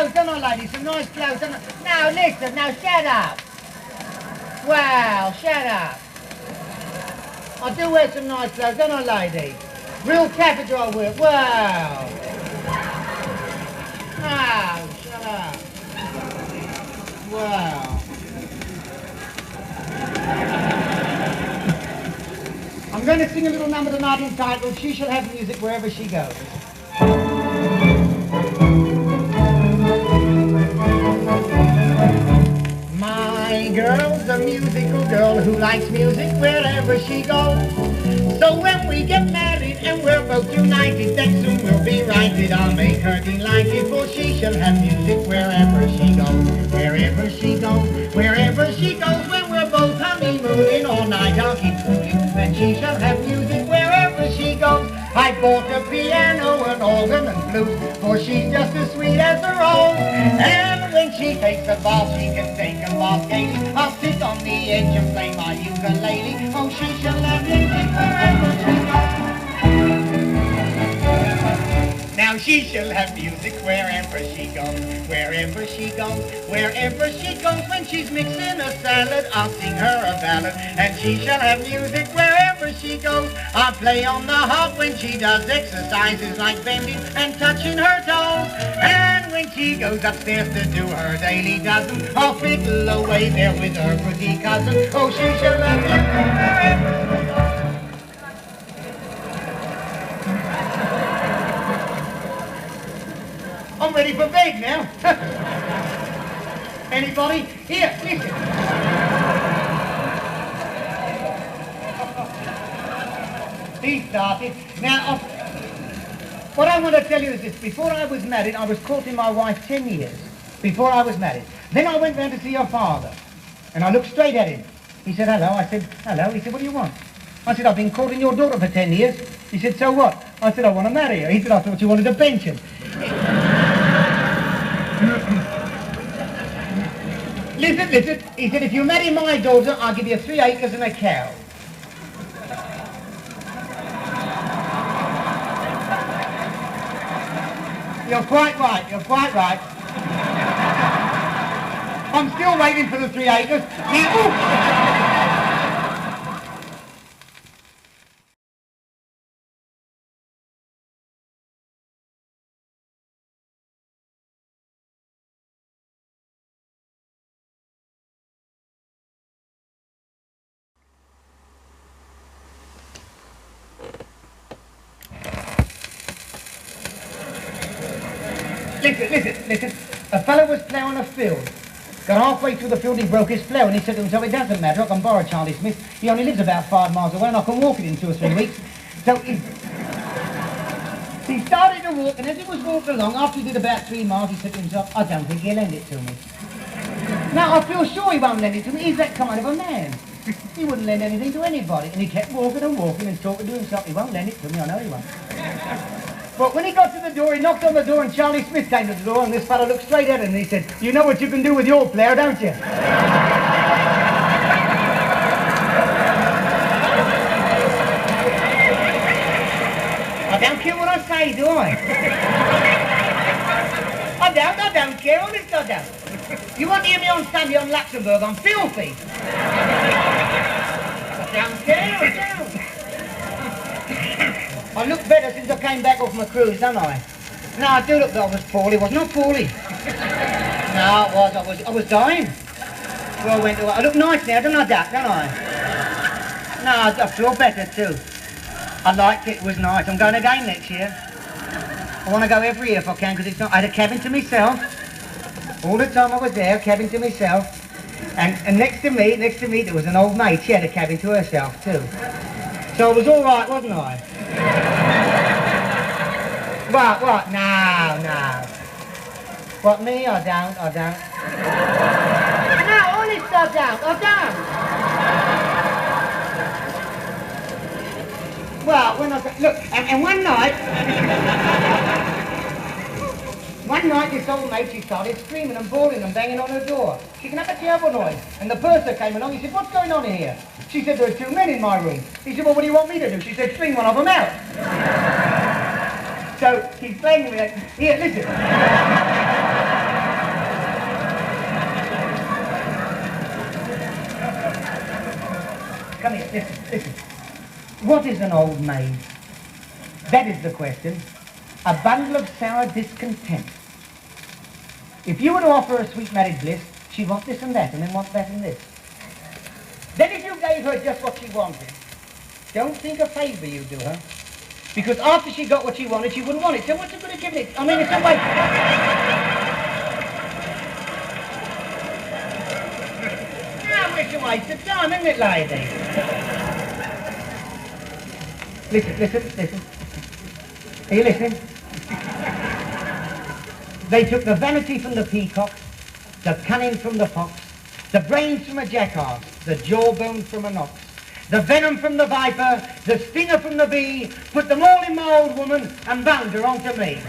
clothes, don't I, ladies? Some nice clothes, don't I? Now, listen, now shut up. Wow, shut up. I do wear some nice clothes, don't I, ladies? Real capital I wear. Wow. Wow, shut up. Wow. I'm going to sing a little number tonight entitled She Shall Have Music Wherever She Goes. My girl's a musical girl who likes music wherever she goes. So when we get married and we're both united, then soon we'll be righted. I'll make her delighted, for she shall have music wherever she goes. Wherever she goes, wherever she goes. When we're both honeymooning all night, I'll keep fooling, and she shall have music wherever she goes. I bought a piano, an organ and flute, for she's just as sweet as a rose. And when she takes a bath, she can take a bath gaily. I'll sit on the edge and play my ukulele. Oh, she shall have music wherever she goes. Now she shall have music wherever she goes, wherever she goes, wherever she goes. When she's mixing a salad, I'll sing her a ballad, and she shall have music wherever she goes. I'll play on the harp when she does exercises like bending and touching her toes. And when she goes upstairs to do her daily dozen, I'll fiddle away there with her pretty cousin. Oh, she shall have music wherever she goes. I'm ready for bed now. Anybody? Here, listen. He started. Now, what I want to tell you is this. Before I was married, I was courting my wife 10 years. Before I was married. Then I went round to see her father. And I looked straight at him. He said, hello. I said, hello. He said, what do you want? I said, I've been courting your daughter for 10 years. He said, so what? I said, I want to marry her. He said, I thought you wanted a pension. Listen. He said, if you marry my daughter, I'll give you 3 acres and a cow. You're quite right, you're quite right. I'm still waiting for the 3 acres. Listen. A fellow was ploughing a field. Got halfway through the field, he broke his plough, and he said to himself, it doesn't matter, I can borrow Charlie Smith. He only lives about 5 miles away, and I can walk it in 2 or 3 weeks. So he started to walk, and as he was walking along, after he did about 3 miles, he said to himself, I don't think he'll lend it to me. Now, I feel sure he won't lend it to me. He's that kind of a man. He wouldn't lend anything to anybody, and he kept walking and talking to himself. He won't lend it to me, I know he won't. But when he got to the door, he knocked on the door, and Charlie Smith came to the door, and this fellow looked straight at him, and he said, you know what you can do with your plough, don't you? I don't care what I say, do I? I don't care, honest I don't. You want to hear me on Sunday on Luxembourg, I'm filthy. I don't care, I don't. I look better since I came back off my cruise, don't I? No, I do look like I was poorly. Was not poorly. No, I was dying. Well, I look nice now, don't I, Duck, don't I? No, I feel better too. I liked it, it was nice. I'm going again next year. I want to go every year if I can, because it's not. I had a cabin to myself. All the time I was there, cabin to myself. And next to me, there was an old maid. She had a cabin to herself too. So I was all right, wasn't I? What? No. What, me? I don't. No, honest, I don't. Well, when I got, look, and one night this old maid, she started screaming and bawling and banging on her door. She can have a terrible noise. And the purser came along, he said, what's going on here? She said, there are 2 men in my room. He said, well, what do you want me to do? She said, string one of them out. So he's playing with it. Here, listen. Listen. What is an old maid? That is the question. A bundle of sour discontent. If you were to offer her sweet married bliss, she'd want this and that, and then want that and this. Then if you gave her just what she wanted, don't think a favour you do her. Because after she got what she wanted, she wouldn't want it. So what's the good of giving it? I mean, it's a waste. Now it's a waste of time, isn't it, lady? Listen. Are you listening? They took the vanity from the peacock, the cunning from the fox, the brains from a jackass, the jawbone from an ox, the venom from the viper, the stinger from the bee, put them all in my old woman and bound her onto me.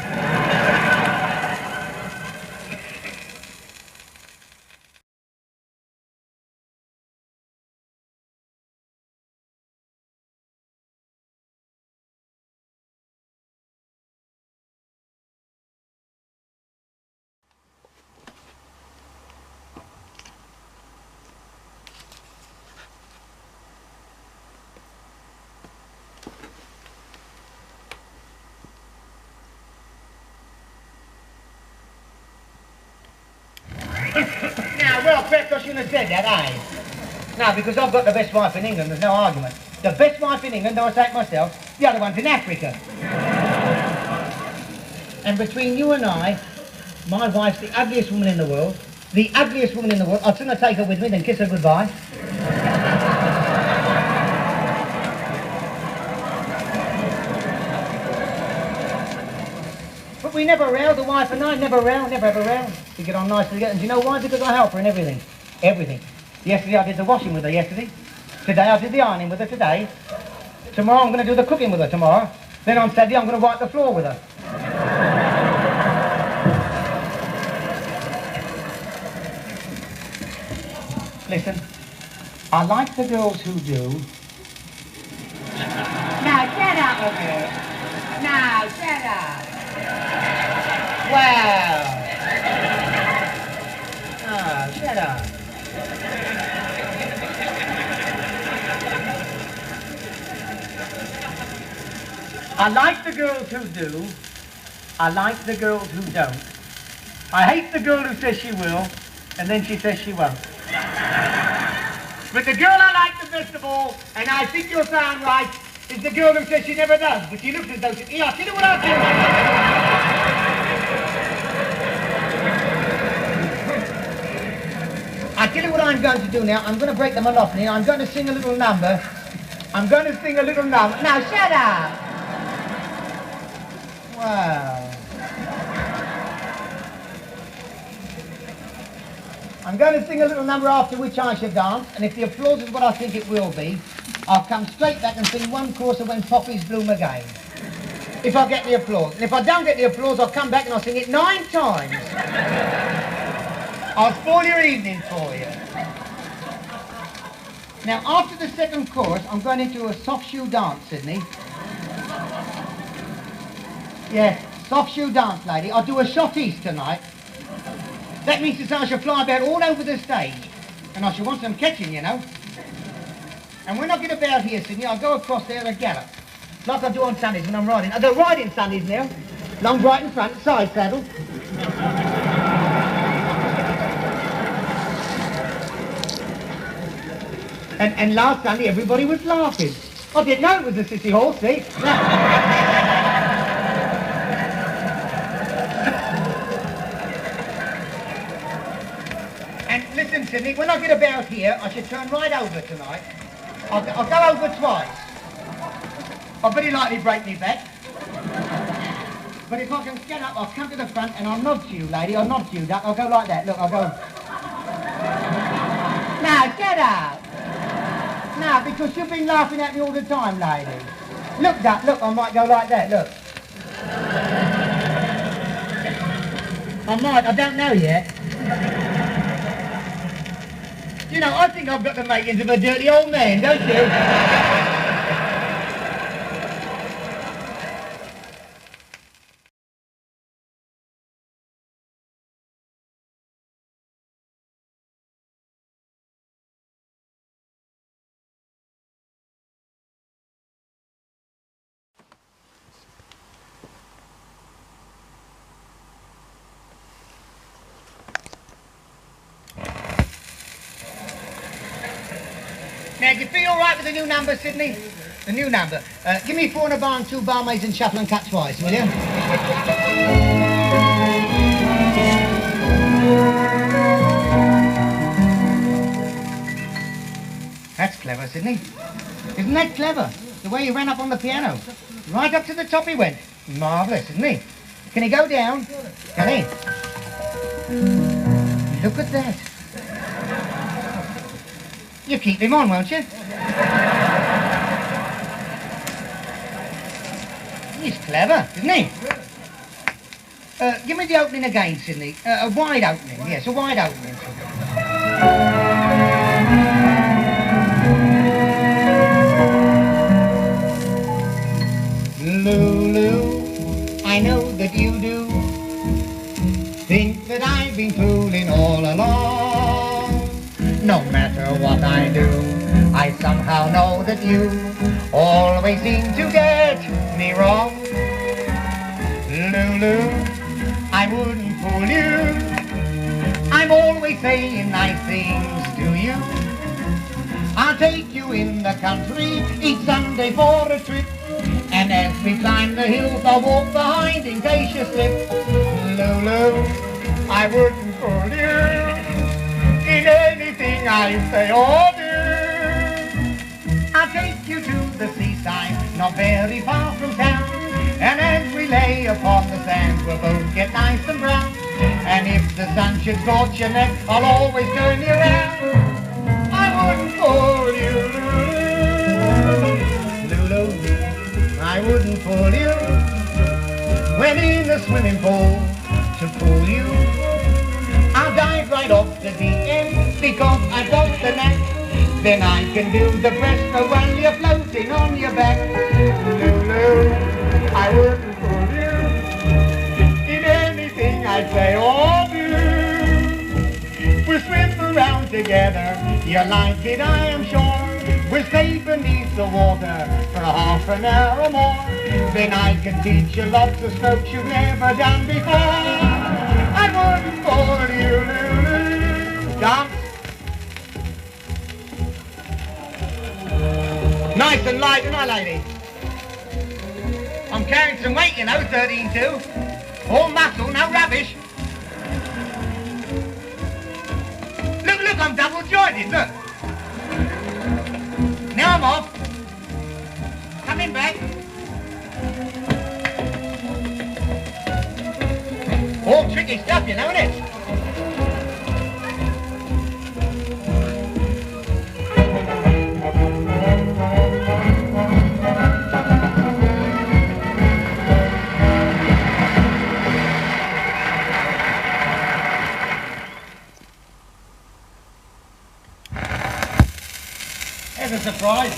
Now, well, perhaps I shouldn't have said that, eh? Now, because I've got the best wife in England, there's no argument. The best wife in England, though I say it myself, the other one's in Africa. And between you and I, my wife's the ugliest woman in the world. The ugliest woman in the world. I'd sooner take her with me than kiss her goodbye. But we never row, the wife and I never row, never have a row. We get on nicely together. And do you know why? Because I help her in everything. Everything. Yesterday I did the washing with her yesterday. Today I did the ironing with her today. Tomorrow I'm going to do the cooking with her tomorrow. Then on Saturday I'm going to wipe the floor with her. Listen, I like the girls who do. Now shut up a bit. Now shut up. Wow. Oh, shut up. I like the girls who do. I like the girls who don't. I hate the girl who says she will, and then she says she won't. But the girl I like the best of all, and I think you'll sound right, is the girl who says she never does, but she looks as though she... Yeah, I'll tell you what I'll do. I'll tell you what I'm going to do now. I'm going to break the monotony. I'm going to sing a little number. I'm going to sing a little number. Now, shut up! Wow. I'm going to sing a little number after which I shall dance, and if the applause is what I think it will be, I'll come straight back and sing one chorus of When Poppies Bloom Again. If I get the applause. And if I don't get the applause, I'll come back and I'll sing it 9 times. I'll spoil your evening for you. Now, after the second chorus, I'm going into a soft shoe dance, Sydney. Yes, soft shoe dance, lady. I'll do a shotties tonight. That means to say I shall fly about all over the stage. And I shall want some catching, you know. And when I get about here, Sydney, I'll go across there a gallop. Like I do on Sundays when I'm riding. I go riding Sundays now. Long right in front, side saddle. And last Sunday everybody was laughing. I didn't know it was a sissy horse, see? And listen, Sydney, when I get about here, I should turn right over tonight. I'll go over twice. I'll very likely break me back. But if I can get up, I'll come to the front and I'll nod to you, lady. I'll nod to you, duck. I'll go like that. Look, I'll go... Now, get up! Now, because you've been laughing at me all the time, lady. Look, duck, look, I might go like that, look. I might, I don't know yet. You know, I think I've got the makings of a dirty old man, don't you? Now, do you feel all right with the new number, Sydney? The new number. Give me 4 in a bar and 2 barmaids and shuffle and cut twice, will you? That's clever, Sydney. Isn't that clever? The way he ran up on the piano. Right up to the top he went. Marvellous, isn't he? Can he go down? Can he? Look at that. You keep him on, won't you? He's clever, isn't he? Give me the opening again, Sydney. A wide opening, yes, a wide opening. Lulu, I know that you do think that I've been fooling all along. No matter what I do, I somehow know that you always seem to get me wrong. Lulu, I wouldn't fool you. I'm always saying nice things to you. I'll take you in the country each Sunday for a trip, and as we climb the hills I'll walk behind in case you slip. Lulu, I wouldn't fool you in anything I say or do. I'll take you to the seaside, not very far from town, and as we lay upon the sand we'll both get nice and brown. And if the sun should scorch your neck, I'll always turn you round. I wouldn't fool you, Lulu. I wouldn't fool you when in the swimming pool to fool you. I'll dive right off the deep end because I've got the knack. Then I can do the breaststroke while you're floating on your back. Lulu, I wouldn't fool you in anything I say or do. We'll swim around together, you'll like it I am sure. We'll stay beneath the water for half an hour or more. Then I can teach you lots of strokes you've never done before. I wouldn't fool you, Lulu. Dance. Nice and light, isn't I, lady? I'm carrying some weight, you know, 13.2. All muscle, no rubbish. Look, I'm double jointed, look. Now I'm off. Coming back. All tricky stuff, you know, isn't it? There's a surprise.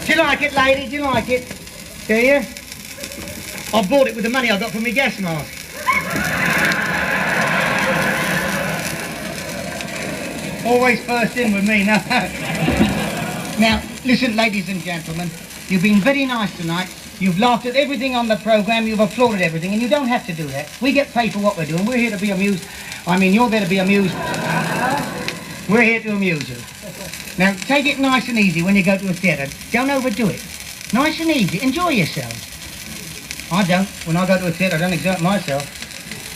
Do you like it, lady? Do you like it? Do you? I bought it with the money I got from my gas mask. Always first in with me, no. Now, listen, ladies and gentlemen, you've been very nice tonight. You've laughed at everything on the programme, you've applauded everything, and you don't have to do that. We get paid for what we're doing. We're here to be amused. I mean, you're there to be amused. We're here to amuse you. Now, take it nice and easy when you go to a theatre. Don't overdo it. Nice and easy. Enjoy yourselves. I don't. When I go to a theatre, I don't exert myself.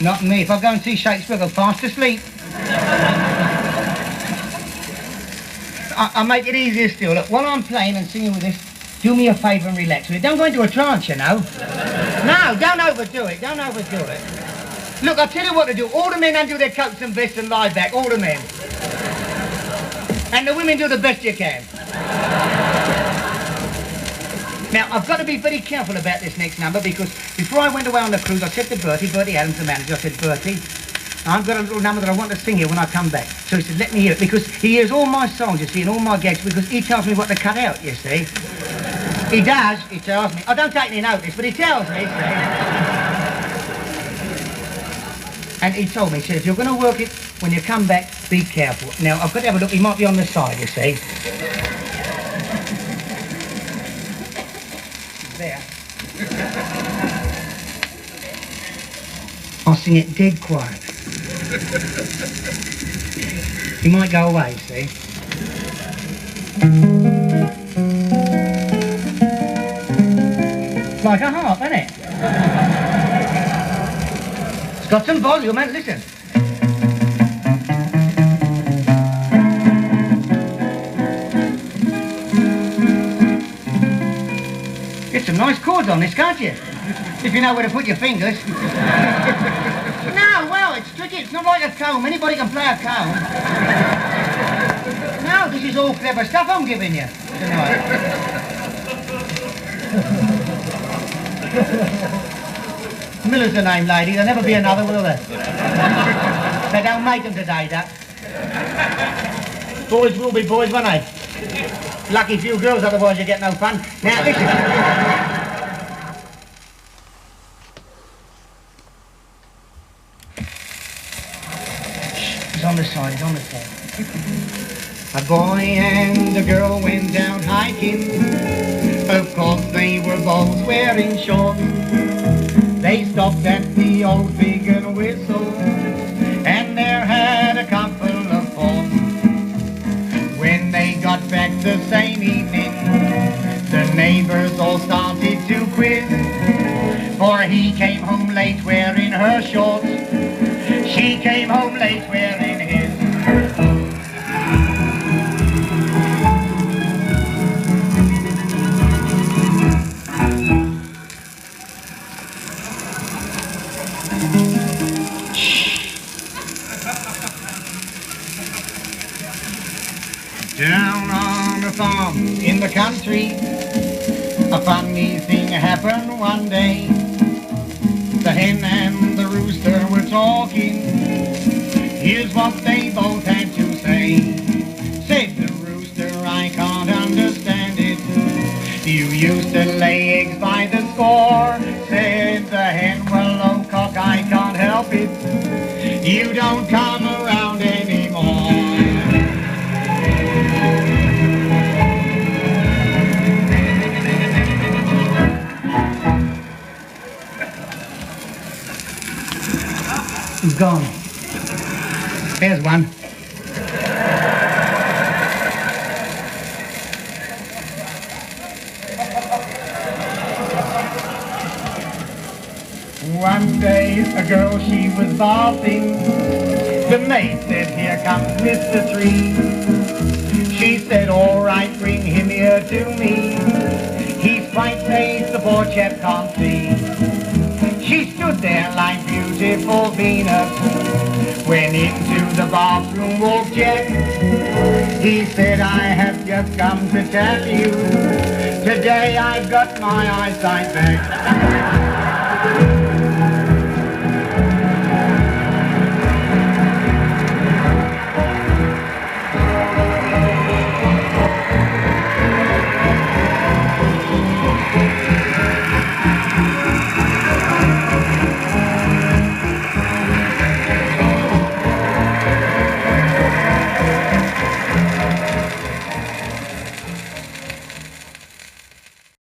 Not me. If I go and see Shakespeare, I go fast asleep. I make it easier still. Look, while I'm playing and singing with this, do me a favour and relax with it. Don't go into a trance, you know. No, don't overdo it. Don't overdo it. Look, I'll tell you what to do. All the men undo their coats and vests and lie back. All the men. And the women do the best you can. Now, I've got to be very careful about this next number because before I went away on the cruise, I said to Bertie Adams, the manager, I said, Bertie, I've got a little number that I want to sing here when I come back. So he said, let me hear it, because he hears all my songs, you see, and all my gags, because he tells me what to cut out, you see. He does, he tells me. I don't take any notice, but he tells me, see. And he told me, he said, if you're going to work it when you come back, be careful. Now, I've got to have a look. He might be on the side, you see. There. I'll sing it dead quiet. He might go away, see. It's like a harp, isn't it? It's got some volume, and listen. Get some nice chords on this, can't you? If you know where to put your fingers. No, well, it's tricky. It's not like a comb. Anybody can play a comb. No, this is all clever stuff I'm giving you tonight. Miller's the name, lady. There'll never be another, will there? They don't make them today, that. Boys will be boys, won't they? Lucky few girls, otherwise you get no fun. Now, listen. He's on the side, he's on the side. A boy and a girl went out hiking. Of course they were both wearing shorts. They stopped at the old Pig and Whistle, and there had a couple of thoughts. When they got back the same evening, the neighbors all started to quiz. For he came home late wearing her shorts, she came home late wearing his. Down on the farm in the country, a funny thing happened one day. The hen and the rooster were talking. Here's what they both had to say. Said the rooster, I can't understand it. You used to lay eggs by the score. Said the hen, well, oh cock, I can't help it. You don't come around anymore. He's gone. There's one. One day a girl, she was bathing. The maid said, here comes Mr. Three. She said, all right, bring him here to me. He's quite safe, the poor chap can't see. She stood there like beautiful Venus. When into the bathroom walked Jack. He said, I have just come to tell you, today I've got my eyesight back.